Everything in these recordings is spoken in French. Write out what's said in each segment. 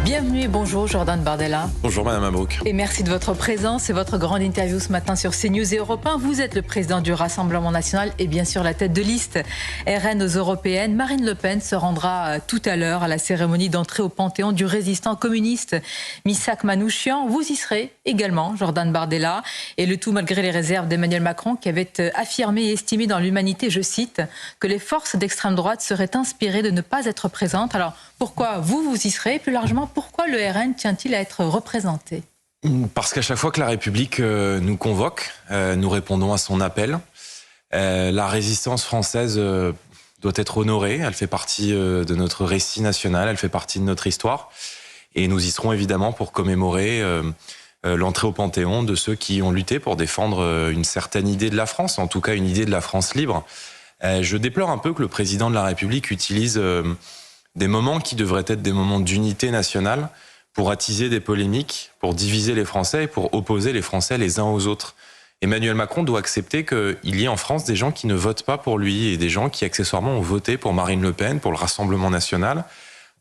Bienvenue et bonjour Jordan Bardella. Bonjour Madame Mabrouk. Et merci de votre présence et votre grande interview ce matin sur CNews et Europe 1. Vous êtes le président du Rassemblement National et bien sûr la tête de liste RN aux Européennes. Marine Le Pen se rendra tout à l'heure à la cérémonie d'entrée au Panthéon du résistant communiste Missak Manouchian. Vous y serez également, Jordan Bardella. Et le tout malgré les réserves d'Emmanuel Macron qui avait affirmé et estimé dans l'Humanité, je cite, que les forces d'extrême droite seraient inspirées de ne pas être présentes. Alors pourquoi vous y serez et plus largement, pourquoi le RN tient-il à être représenté ? Parce qu'à chaque fois que la République nous convoque, nous répondons à son appel. La résistance française doit être honorée. Elle fait partie de notre récit national, elle fait partie de notre histoire. Et nous y serons évidemment pour commémorer l'entrée au Panthéon de ceux qui ont lutté pour défendre une certaine idée de la France, en tout cas une idée de la France libre. Je déplore un peu que le président de la République utilise des moments qui devraient être des moments d'unité nationale pour attiser des polémiques, pour diviser les Français et pour opposer les Français les uns aux autres. Emmanuel Macron doit accepter qu'il y ait en France des gens qui ne votent pas pour lui et des gens qui accessoirement ont voté pour Marine Le Pen, pour le Rassemblement National.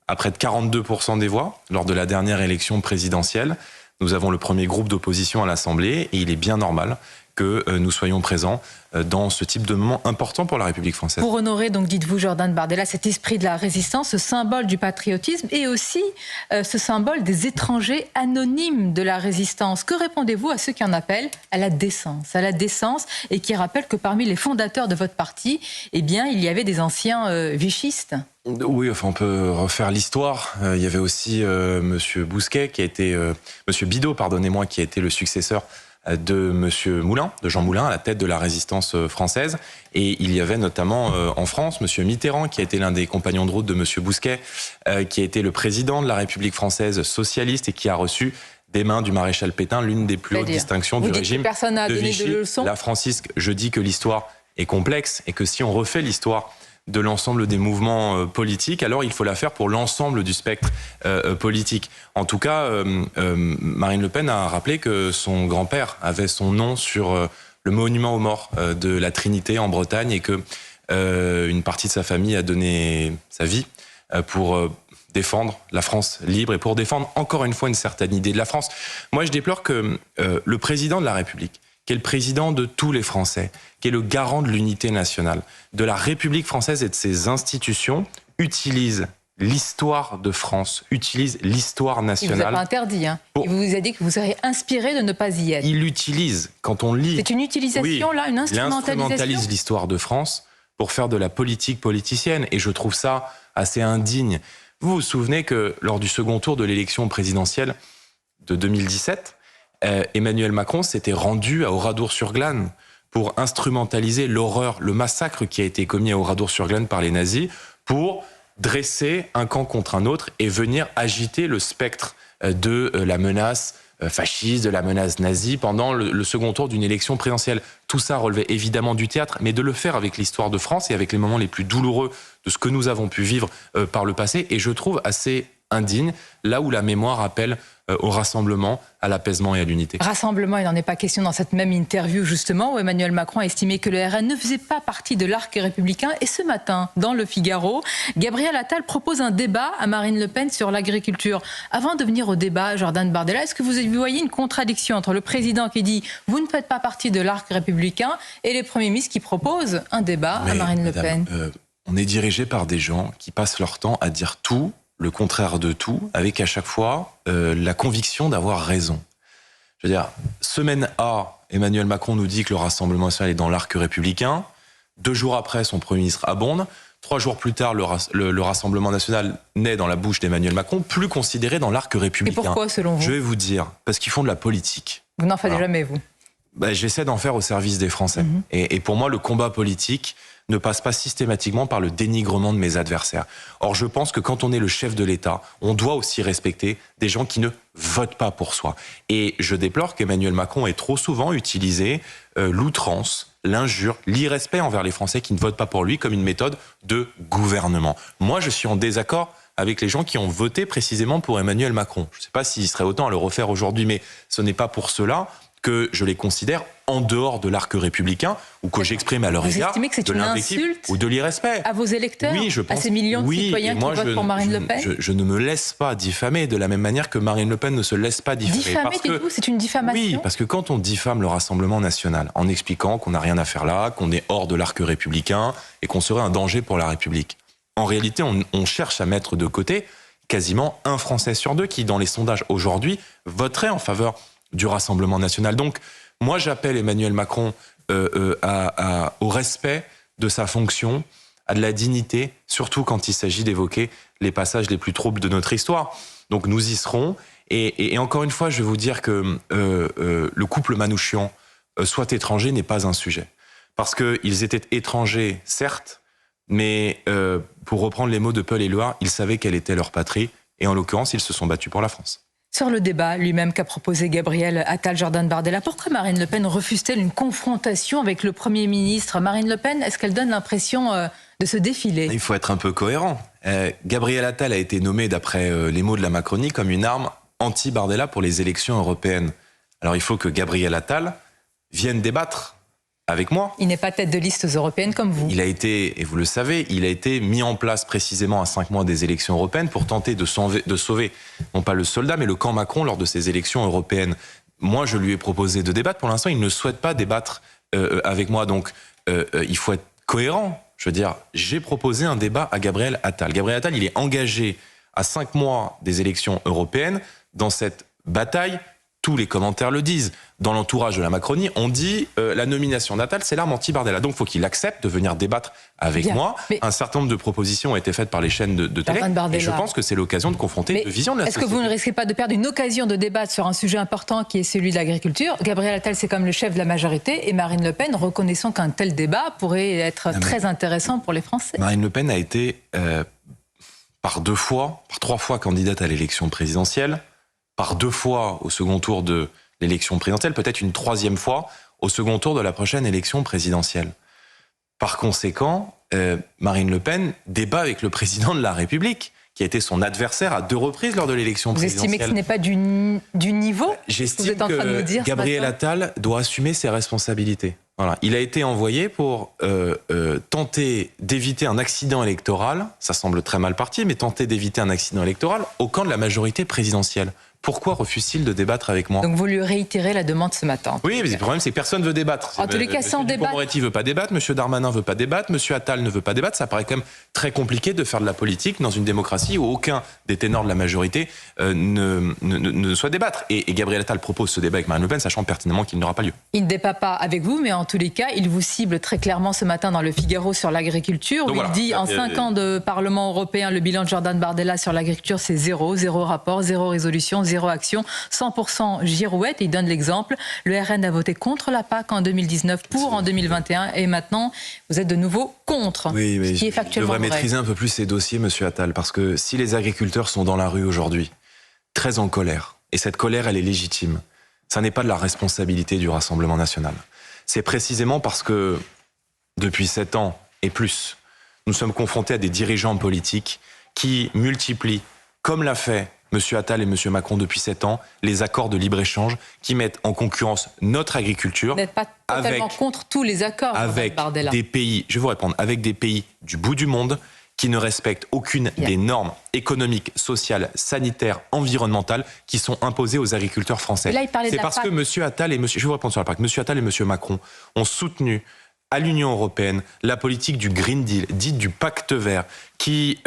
À près de 42% des voix lors de la dernière élection présidentielle, nous avons le premier groupe d'opposition à l'Assemblée et il est bien normal que nous soyons présents dans ce type de moment important pour la République française. Pour honorer, donc dites-vous Jordan Bardella, cet esprit de la résistance, ce symbole du patriotisme et aussi ce symbole des étrangers anonymes de la résistance. Que répondez-vous à ceux qui en appellent à la décence et qui rappellent que parmi les fondateurs de votre parti, eh bien, il y avait des anciens vichistes ? Oui, enfin, on peut refaire l'histoire. Il y avait aussi Monsieur Bousquet, Monsieur Bidault, pardonnez-moi, qui a été le successeur de Monsieur Moulin, de Jean Moulin, à la tête de la résistance française. Et il y avait notamment en France Monsieur Mitterrand, qui a été l'un des compagnons de route de Monsieur Bousquet, qui a été le président de la République française socialiste et qui a reçu des mains du maréchal Pétain l'une des plus hautes distinctions du régime de Vichy. Là, Francisque, je dis que l'histoire est complexe et que si on refait l'histoire de l'ensemble des mouvements politiques, alors il faut la faire pour l'ensemble du spectre politique. En tout cas, Marine Le Pen a rappelé que son grand-père avait son nom sur le monument aux morts de la Trinité en Bretagne et que une partie de sa famille a donné sa vie pour défendre la France libre et pour défendre encore une fois une certaine idée de la France. Moi, je déplore que le président de la République, qui est le président de tous les Français, qui est le garant de l'unité nationale, de la République française et de ses institutions, utilise l'histoire de France, utilise l'histoire nationale. Il vous a pas interdit, hein. Il vous a dit que vous seriez inspiré de ne pas y être. Il l'utilise, quand on lit... C'est une utilisation, là, une instrumentalisation. Il instrumentalise l'histoire de France pour faire de la politique politicienne, et je trouve ça assez indigne. Vous vous souvenez que lors du second tour de l'élection présidentielle de 2017, Emmanuel Macron s'était rendu à Oradour-sur-Glane pour instrumentaliser l'horreur, le massacre qui a été commis à Oradour-sur-Glane par les nazis, pour dresser un camp contre un autre et venir agiter le spectre de la menace fasciste, de la menace nazie pendant le second tour d'une élection présidentielle. Tout ça relevait évidemment du théâtre, mais de le faire avec l'histoire de France et avec les moments les plus douloureux de ce que nous avons pu vivre par le passé, et je trouve assez indigne, là où la mémoire appelle au rassemblement, à l'apaisement et à l'unité. Rassemblement, il n'en est pas question dans cette même interview, justement, où Emmanuel Macron a estimé que le RN ne faisait pas partie de l'arc républicain. Et ce matin, dans Le Figaro, Gabriel Attal propose un débat à Marine Le Pen sur l'agriculture. Avant de venir au débat, Jordan Bardella, est-ce que vous voyez une contradiction entre le président qui dit « vous ne faites pas partie de l'arc républicain » et les premiers ministres qui proposent un débat à Marine Le Pen ? On est dirigé par des gens qui passent leur temps à dire tout, le contraire de tout, avec à chaque fois la conviction d'avoir raison. Je veux dire, semaine A, Emmanuel Macron nous dit que le Rassemblement national est dans l'arc républicain. 2 jours après, son Premier ministre abonde. 3 jours plus tard, le Rassemblement national naît dans la bouche d'Emmanuel Macron, plus considéré dans l'arc républicain. Et pourquoi, selon vous ? Je vais vous dire, parce qu'ils font de la politique. Vous n'en faites jamais, vous ? J'essaie d'en faire au service des Français. Et pour moi, le combat politique ne passe pas systématiquement par le dénigrement de mes adversaires. Or, je pense que quand on est le chef de l'État, on doit aussi respecter des gens qui ne votent pas pour soi. Et je déplore qu'Emmanuel Macron ait trop souvent utilisé l'outrance, l'injure, l'irrespect envers les Français qui ne votent pas pour lui comme une méthode de gouvernement. Moi, je suis en désaccord avec les gens qui ont voté précisément pour Emmanuel Macron. Je ne sais pas s'il serait autant à le refaire aujourd'hui, mais ce n'est pas pour cela que je les considère en dehors de l'arc républicain ou que j'exprime à leur égard de l'invective ou de l'irrespect. À vos électeurs, oui, je pense, à ces millions de citoyens qui votent pour Marine Le Pen. Je ne me laisse pas diffamer de la même manière que Marine Le Pen ne se laisse pas diffamer. Diffamer, dites-vous, c'est une diffamation? Oui, parce que quand on diffame le Rassemblement national en expliquant qu'on n'a rien à faire là, qu'on est hors de l'arc républicain et qu'on serait un danger pour la République, en réalité, on cherche à mettre de côté quasiment un Français sur deux qui, dans les sondages aujourd'hui, voterait en faveur du Rassemblement national. Donc, moi, j'appelle Emmanuel Macron au respect de sa fonction, à de la dignité, surtout quand il s'agit d'évoquer les passages les plus troubles de notre histoire. Donc, nous y serons. Et encore une fois, je vais vous dire que le couple Manouchian soit étranger n'est pas un sujet. Parce qu'ils étaient étrangers, certes, mais pour reprendre les mots de Paul Éluard, ils savaient quelle était leur patrie, et en l'occurrence, ils se sont battus pour la France. Sur le débat lui-même qu'a proposé Gabriel Attal, Jordan Bardella, pourquoi Marine Le Pen refuse-t-elle une confrontation avec le Premier ministre? Marine Le Pen, est-ce qu'elle donne l'impression de se défiler? Il faut être un peu cohérent. Gabriel Attal a été nommé, d'après les mots de la Macronie, comme une arme anti-Bardella pour les élections européennes. Alors il faut que Gabriel Attal vienne débattre avec moi. Il n'est pas tête de liste européenne comme vous. Il a été, et vous le savez, il a été mis en place précisément à 5 mois des élections européennes pour tenter de sauver, non pas le soldat, mais le camp Macron lors de ces élections européennes. Moi, je lui ai proposé de débattre. Pour l'instant, il ne souhaite pas débattre avec moi. Donc, il faut être cohérent. Je veux dire, j'ai proposé un débat à Gabriel Attal. Gabriel Attal, il est engagé à 5 mois des élections européennes dans cette bataille. Tous les commentaires le disent. Dans l'entourage de la Macronie, on dit la nomination d'Attal, c'est l'arme anti-Bardella. Donc, il faut qu'il accepte de venir débattre avec moi. Un certain nombre de propositions ont été faites par les chaînes de télé. Et je pense que c'est l'occasion de confronter deux visions de la société. Est-ce que vous ne risquez pas de perdre une occasion de débattre sur un sujet important qui est celui de l'agriculture? Gabriel Attal, c'est comme le chef de la majorité. Et Marine Le Pen, reconnaissons qu'un tel débat pourrait être très intéressant pour les Français. Marine Le Pen a été par 3 fois candidate à l'élection présidentielle, par 2 fois au second tour de l'élection présidentielle, peut-être une 3e fois au second tour de la prochaine élection présidentielle. Par conséquent, Marine Le Pen débat avec le président de la République, qui a été son adversaire à 2 reprises lors de l'élection présidentielle. Vous estimez que ce n'est pas du niveau? J'estime que Gabriel Attal doit assumer ses responsabilités. Voilà. Il a été envoyé pour tenter d'éviter un accident électoral, ça semble très mal parti, mais tenter d'éviter un accident électoral au camp de la majorité présidentielle. Pourquoi refuse-t-il de débattre avec moi? Donc vous lui réitérez la demande ce matin. Oui, mais le problème c'est que personne ne veut débattre. En tous les cas, sans débattre. Dupond-Moretti ne veut pas débattre, M. Darmanin ne veut pas débattre, M. Attal ne veut pas débattre. Ça paraît quand même très compliqué de faire de la politique dans une démocratie où aucun des ténors de la majorité ne soit débattre. Et Gabriel Attal propose ce débat avec Marine Le Pen, sachant pertinemment qu'il n'aura pas lieu. Il ne débat pas avec vous, mais en tous les cas, il vous cible très clairement ce matin dans le Figaro sur l'agriculture. Où il dit en 5 ans de Parlement européen, le bilan de Jordan Bardella sur l'agriculture, c'est 0 rapport, 0 résolution, 0 action. 100% girouette, et il donne l'exemple. Le RN a voté contre la PAC en 2019, pour en 2021, et maintenant, vous êtes de nouveau contre. Oui, mais ce qui est factuellement je devrais maîtriser un peu plus ces dossiers, Monsieur Attal, parce que si les agriculteurs sont dans la rue aujourd'hui, très en colère, et cette colère, elle est légitime, ça n'est pas de la responsabilité du Rassemblement national. C'est précisément parce que, depuis 7 ans et plus, nous sommes confrontés à des dirigeants politiques qui multiplient, comme l'a fait M. Attal et M. Macron depuis 7 ans, les accords de libre-échange qui mettent en concurrence notre agriculture. Vous n'êtes pas totalement contre tous les accords avec Bardella. Des pays, je vais vous répondre, avec des pays du bout du monde qui ne respectent aucune des normes économiques, sociales, sanitaires, environnementales qui sont imposées aux agriculteurs français. C'est parce que M. Attal et M. Je vais vous répondre sur la PAC. M. Attal et M. Macron ont soutenu à l'Union européenne la politique du Green Deal, dite du pacte vert, qui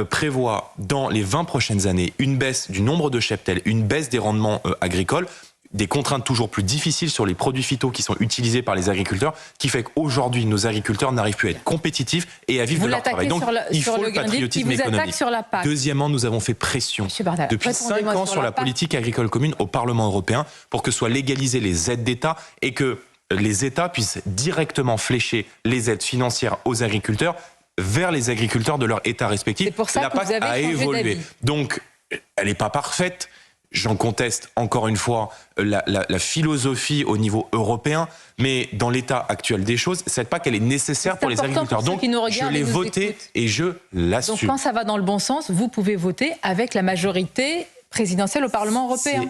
prévoit dans les 20 prochaines années une baisse du nombre de cheptels, une baisse des rendements agricoles, des contraintes toujours plus difficiles sur les produits phytos qui sont utilisés par les agriculteurs, qui fait qu'aujourd'hui, nos agriculteurs n'arrivent plus à être compétitifs et à vivre de leur travail. Donc, il faut le patriotisme économique. Deuxièmement, nous avons fait pression depuis 5 ans sur la politique agricole commune au Parlement européen pour que soient légalisées les aides d'État et que les États puissent directement flécher les aides financières aux agriculteurs vers les agriculteurs de leur État respectif. C'est pour ça la que PAC vous avez a évolué. Donc, elle n'est pas parfaite. J'en conteste encore une fois la philosophie au niveau européen, mais dans l'état actuel des choses, cette PAC, elle est nécessaire pour les agriculteurs. Donc, je l'ai votée et je l'assume. Donc, quand ça va dans le bon sens, vous pouvez voter avec la majorité présidentielle au Parlement européen.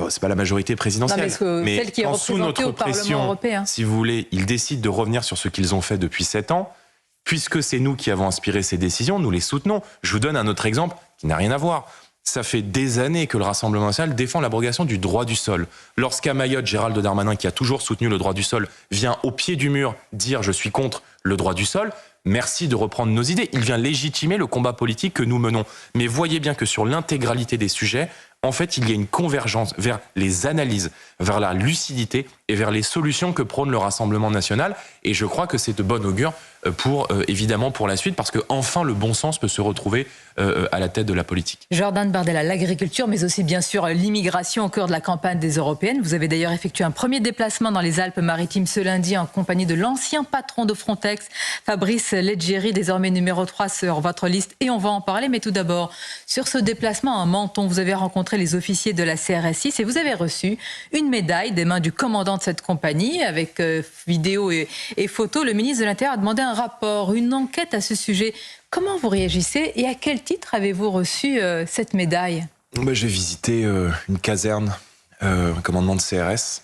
C'est pas la majorité présidentielle, mais celle qui est représentée au Parlement européen. Si vous voulez, ils décident de revenir sur ce qu'ils ont fait depuis 7 ans. Puisque c'est nous qui avons inspiré ces décisions, nous les soutenons. Je vous donne un autre exemple qui n'a rien à voir. Ça fait des années que le Rassemblement national défend l'abrogation du droit du sol. Lorsqu'à Mayotte, Gérald Darmanin, qui a toujours soutenu le droit du sol, vient au pied du mur dire « je suis contre le droit du sol », merci de reprendre nos idées. Il vient légitimer le combat politique que nous menons. Mais voyez bien que sur l'intégralité des sujets, en fait, il y a une convergence vers les analyses, vers la lucidité et vers les solutions que prône le Rassemblement national. Et je crois que c'est de bon augure évidemment pour la suite, parce que enfin le bon sens peut se retrouver à la tête de la politique. Jordan Bardella, l'agriculture, mais aussi bien sûr l'immigration au cœur de la campagne des Européennes. Vous avez d'ailleurs effectué un premier déplacement dans les Alpes-Maritimes ce lundi en compagnie de l'ancien patron de Frontex, Fabrice Leggeri, désormais numéro 3 sur votre liste. Et on va en parler, mais tout d'abord, sur ce déplacement à Menton, vous avez rencontré les officiers de la CRS6 et vous avez reçu une médaille des mains du commandant de cette compagnie. Avec vidéo et photos, le ministre de l'Intérieur a demandé un rapport, une enquête à ce sujet. Comment vous réagissez et à quel titre avez-vous reçu cette médaille ? J'ai visité une caserne, un commandement de CRS,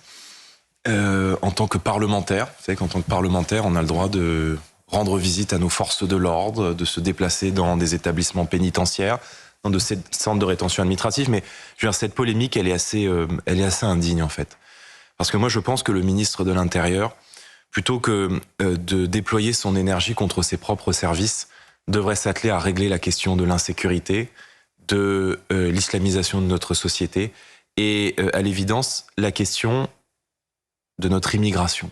en tant que parlementaire. Vous savez qu'en tant que parlementaire, on a le droit de rendre visite à nos forces de l'ordre, de se déplacer dans des établissements pénitentiaires, dans de ces centres de rétention administrative. Mais je veux dire, cette polémique, elle est assez indigne, en fait. Parce que moi, je pense que le ministre de l'Intérieur, plutôt que de déployer son énergie contre ses propres services, devrait s'atteler à régler la question de l'insécurité, de l'islamisation de notre société et, à l'évidence, la question de notre immigration.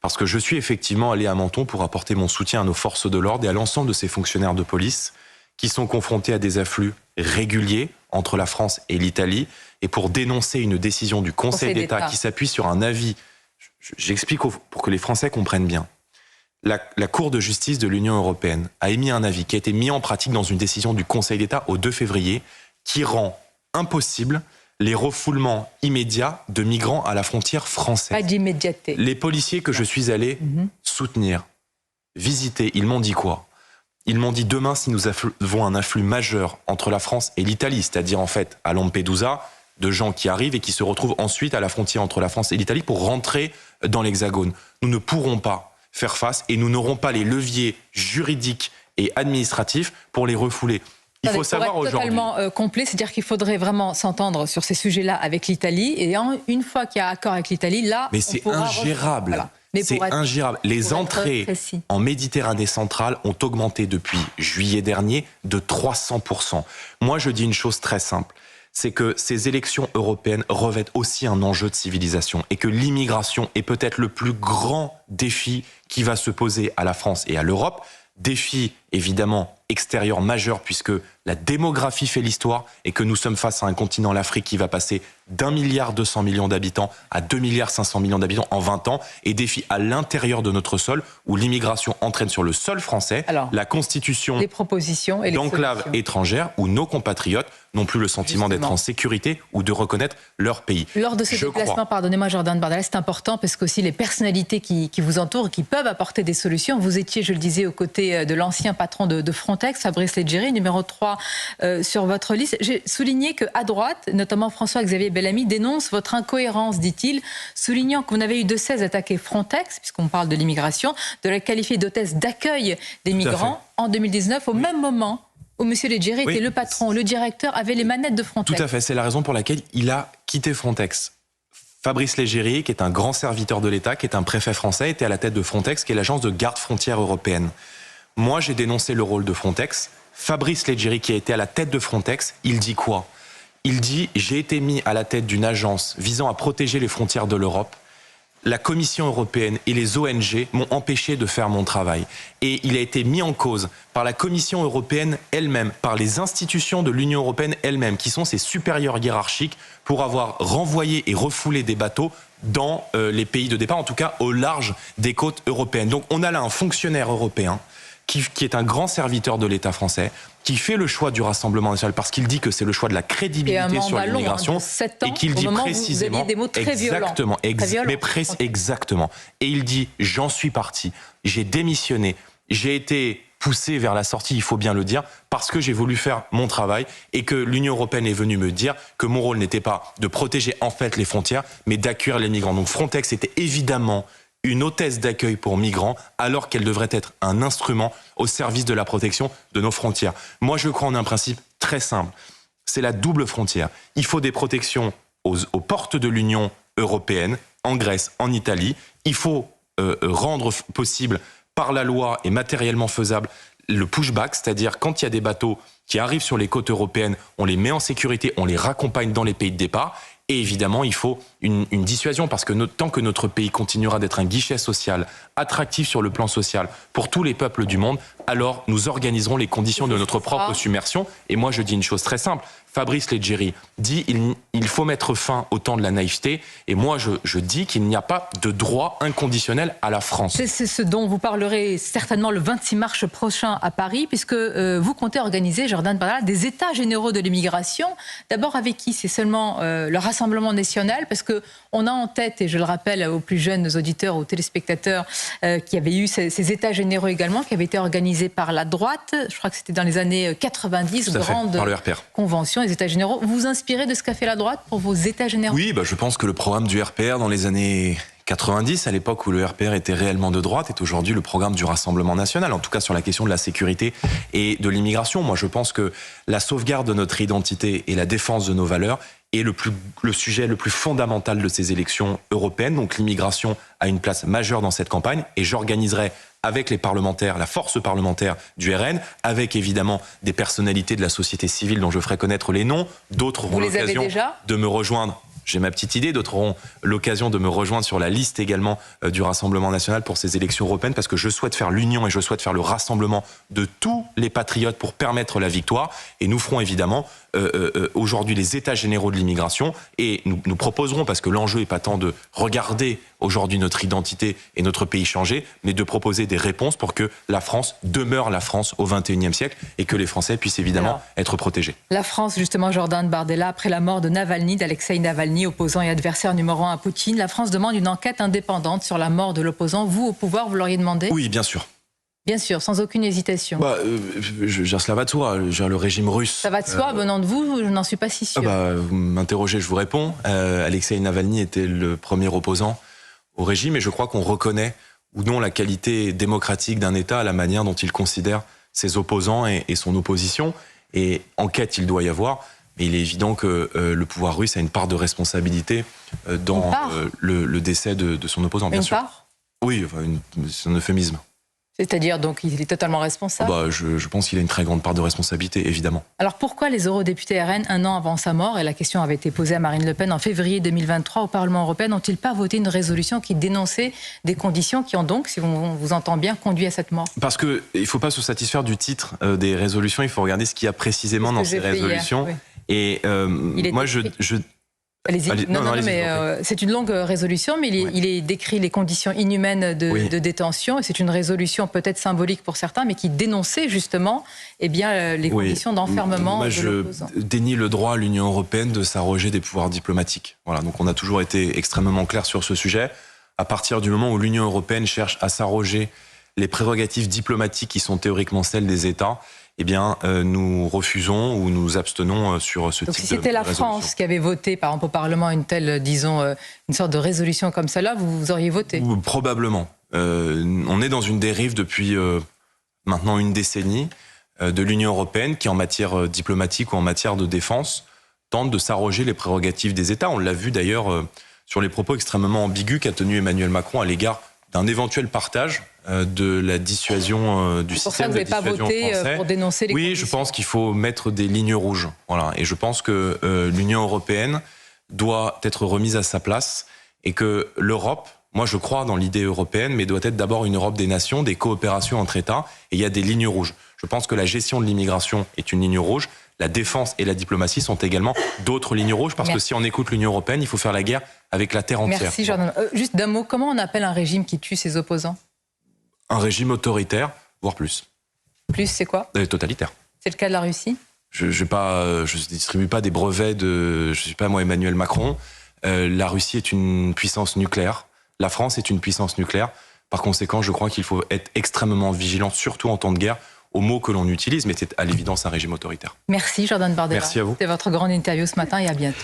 Parce que je suis effectivement allé à Menton pour apporter mon soutien à nos forces de l'ordre et à l'ensemble de ces fonctionnaires de police qui sont confrontés à des afflux réguliers entre la France et l'Italie et pour dénoncer une décision du Conseil d'État qui s'appuie sur un avis. J'explique pour que les Français comprennent bien. La Cour de justice de l'Union européenne a émis un avis qui a été mis en pratique dans une décision du Conseil d'État au 2 février qui rend impossible les refoulements immédiats de migrants à la frontière française. Pas d'immédiateté. Les policiers que je suis allé soutenir, visiter, ils m'ont dit quoi ? Ils m'ont dit demain, si nous avons un afflux majeur entre la France et l'Italie, c'est-à-dire en fait à Lampedusa, de gens qui arrivent et qui se retrouvent ensuite à la frontière entre la France et l'Italie pour rentrer dans l'Hexagone. Nous ne pourrons pas faire face et nous n'aurons pas les leviers juridiques et administratifs pour les refouler. Il faut savoir aujourd'hui... totalement complet, c'est-à-dire qu'il faudrait vraiment s'entendre sur ces sujets-là avec l'Italie et une fois qu'il y a accord avec l'Italie, là... Mais c'est ingérable. Voilà. C'est ingérable. Les entrées en Méditerranée centrale ont augmenté depuis juillet dernier de 300%. Moi, je dis une chose très simple. C'est que ces élections européennes revêtent aussi un enjeu de civilisation et que l'immigration est peut-être le plus grand défi qui va se poser à la France et à l'Europe. Défi évidemment extérieur majeur puisque la démographie fait l'histoire et que nous sommes face à un continent, l'Afrique, qui va passer d'1,2 milliard d'habitants à 2,5 milliards d'habitants en 20 ans et défi à l'intérieur de notre sol où l'immigration entraîne sur le sol français la constitution d'enclaves étrangères où nos compatriotes n'ont plus le sentiment d'être en sécurité ou de reconnaître leur pays. Lors de ce déplacement, pardonnez-moi Jordan Bardella, c'est important parce qu'aussi les personnalités qui vous entourent, qui peuvent apporter des solutions. Vous étiez, je le disais, aux côtés de l'ancien patron de Frontex, Fabrice Leggeri, numéro 3 sur votre liste. J'ai souligné qu'à droite, notamment François-Xavier Bellamy, dénonce votre incohérence, dit-il, soulignant que vous n'avez eu de cesse d'attaquer Frontex, puisqu'on parle de l'immigration, de la qualifier d'hôtesse d'accueil des migrants en 2019, au même moment où M. Leggeri était le patron, le directeur, avait les manettes de Frontex. Tout à fait, c'est la raison pour laquelle il a quitté Frontex. Fabrice Leggeri, qui est un grand serviteur de l'État, qui est un préfet français, était à la tête de Frontex, qui est l'agence de garde-frontière européenne. Moi, j'ai dénoncé le rôle de Frontex. Fabrice Leggeri, qui a été à la tête de Frontex, il dit quoi ? Il dit « J'ai été mis à la tête d'une agence visant à protéger les frontières de l'Europe. La Commission européenne et les ONG m'ont empêché de faire mon travail. Et il a été mis en cause par la Commission européenne elle-même, par les institutions de l'Union européenne elle-même, qui sont ses supérieurs hiérarchiques, pour avoir renvoyé et refoulé des bateaux dans les pays de départ, en tout cas au large des côtes européennes. Donc on a là un fonctionnaire européen qui est un grand serviteur de l'État français, qui fait le choix du Rassemblement national parce qu'il dit que c'est le choix de la crédibilité sur l'immigration et qu'il dit précisément vous des mots très exactement, exactement. Et il dit j'en suis parti, j'ai démissionné, j'ai été poussé vers la sortie, il faut bien le dire, parce que j'ai voulu faire mon travail et que l'Union européenne est venue me dire que mon rôle n'était pas de protéger en fait les frontières, mais d'accueillir les migrants. Donc Frontex était évidemment une hôtesse d'accueil pour migrants, alors qu'elle devrait être un instrument au service de la protection de nos frontières. Moi, je crois en un principe très simple. C'est la double frontière. Il faut des protections aux portes de l'Union européenne, en Grèce, en Italie. Il faut rendre possible par la loi et matériellement faisable le pushback, c'est-à-dire quand il y a des bateaux qui arrivent sur les côtes européennes, on les met en sécurité, on les raccompagne dans les pays de départ. Et évidemment, il faut une dissuasion, parce que tant que notre pays continuera d'être un guichet social, attractif sur le plan social, pour tous les peuples du monde, alors nous organiserons les conditions de notre propre submersion. Et moi, je dis une chose très simple. Fabrice Leggeri dit il faut mettre fin au temps de la naïveté. Et moi, je dis qu'il n'y a pas de droit inconditionnel à la France. C'est ce dont vous parlerez certainement le 26 mars prochain à Paris, puisque vous comptez organiser, Jordan Bardella, des états généraux de l'immigration. D'abord avec qui? C'est seulement le Rassemblement national, parce qu'on a en tête, et je le rappelle aux plus jeunes auditeurs, aux téléspectateurs, qui avaient eu ces états généraux également, qui avaient été organisés par la droite. Je crois que c'était dans les années 90, grande convention, les états généraux. Vous vous inspirez de ce qu'a fait la droite pour vos états généraux? Oui, je pense que le programme du RPR dans les années 90, à l'époque où le RPR était réellement de droite, est aujourd'hui le programme du Rassemblement national, en tout cas sur la question de la sécurité et de l'immigration. Moi, je pense que la sauvegarde de notre identité et la défense de nos valeurs est le sujet le plus fondamental de ces élections européennes. Donc l'immigration a une place majeure dans cette campagne, et j'organiserai avec les parlementaires, la force parlementaire du RN, avec évidemment des personnalités de la société civile dont je ferai connaître les noms. D'autres auront l'occasion de me rejoindre. J'ai ma petite idée, d'autres auront l'occasion de me rejoindre sur la liste également du Rassemblement national pour ces élections européennes, parce que je souhaite faire l'union et je souhaite faire le rassemblement de tous les patriotes pour permettre la victoire. Et nous ferons évidemment aujourd'hui les états généraux de l'immigration, et nous proposerons, parce que l'enjeu n'est pas tant de regarder aujourd'hui notre identité et notre pays changer, mais de proposer des réponses pour que la France demeure la France au XXIe siècle et que les Français puissent évidemment être protégés. La France, justement, Jordan Bardella, après la mort de Navalny, d'Alexeï Navalny, opposant et adversaire numéro 1 à Poutine, la France demande une enquête indépendante sur la mort de l'opposant. Vous, au pouvoir, vous l'auriez demandé? Oui, bien sûr. Bien sûr, sans aucune hésitation. Cela va de soi. Le régime russe... Ça va de soi, venant de vous, je n'en suis pas si sûr. Vous m'interrogez, je vous réponds. Alexeï Navalny était le premier opposant au régime, et je crois qu'on reconnaît ou non la qualité démocratique d'un État à la manière dont il considère ses opposants et son opposition. Et enquête, il doit y avoir, mais il est évident que le pouvoir russe a une part de responsabilité dans le décès de son opposant, bien sûr. Oui, c'est un euphémisme. C'est-à-dire, donc, il est totalement responsable? Je pense qu'il a une très grande part de responsabilité, évidemment. Alors, pourquoi les eurodéputés RN, un an avant sa mort, et la question avait été posée à Marine Le Pen en février 2023 au Parlement européen, n'ont-ils pas voté une résolution qui dénonçait des conditions qui ont donc, si on vous entend bien, conduit à cette mort? Parce qu'il ne faut pas se satisfaire du titre des résolutions, il faut regarder ce qu'il y a précisément dans ces résolutions. Hier, oui. Et moi, Allez-y. Non, mais c'est une longue résolution, mais il est décrit les conditions inhumaines de détention, et c'est une résolution peut-être symbolique pour certains, mais qui dénonçait justement les conditions d'enfermement. Moi, je dénie le droit à l'Union européenne de s'arroger des pouvoirs diplomatiques. Voilà, donc on a toujours été extrêmement clair sur ce sujet. À partir du moment où l'Union européenne cherche à s'arroger les prérogatives diplomatiques qui sont théoriquement celles des États, nous refusons ou nous abstenons sur ce type de résolution. Si c'était la France qui avait voté, par exemple, au Parlement, une telle, disons, une sorte de résolution comme celle-là, vous auriez voté? Probablement. On est dans une dérive depuis maintenant une décennie de l'Union européenne qui, en matière diplomatique ou en matière de défense, tente de s'arroger les prérogatives des États. On l'a vu d'ailleurs sur les propos extrêmement ambigus qu'a tenus Emmanuel Macron à l'égard d'un éventuel partage de la dissuasion du système de dissuasion français. Pour ça, vous n'avez pas voté pour dénoncer les conditions? Oui, je pense qu'il faut mettre des lignes rouges. Voilà. Et je pense que l'Union européenne doit être remise à sa place, et que l'Europe, moi je crois dans l'idée européenne, mais doit être d'abord une Europe des nations, des coopérations entre États, et il y a des lignes rouges. Je pense que la gestion de l'immigration est une ligne rouge. La défense et la diplomatie sont également d'autres lignes rouges, parce que si on écoute l'Union européenne, il faut faire la guerre avec la terre entière. Merci Jordan. Juste d'un mot, comment on appelle un régime qui tue ses opposants? Un régime autoritaire, voire plus. Plus, c'est quoi? Totalitaire. C'est le cas de la Russie? Je ne distribue pas des brevets je ne suis pas moi Emmanuel Macron. La Russie est une puissance nucléaire. La France est une puissance nucléaire. Par conséquent, je crois qu'il faut être extrêmement vigilant, surtout en temps de guerre, aux mots que l'on utilise, mais c'est à l'évidence un régime autoritaire. Merci Jordan Bardella. Merci à vous. C'était votre grande interview ce matin et à bientôt.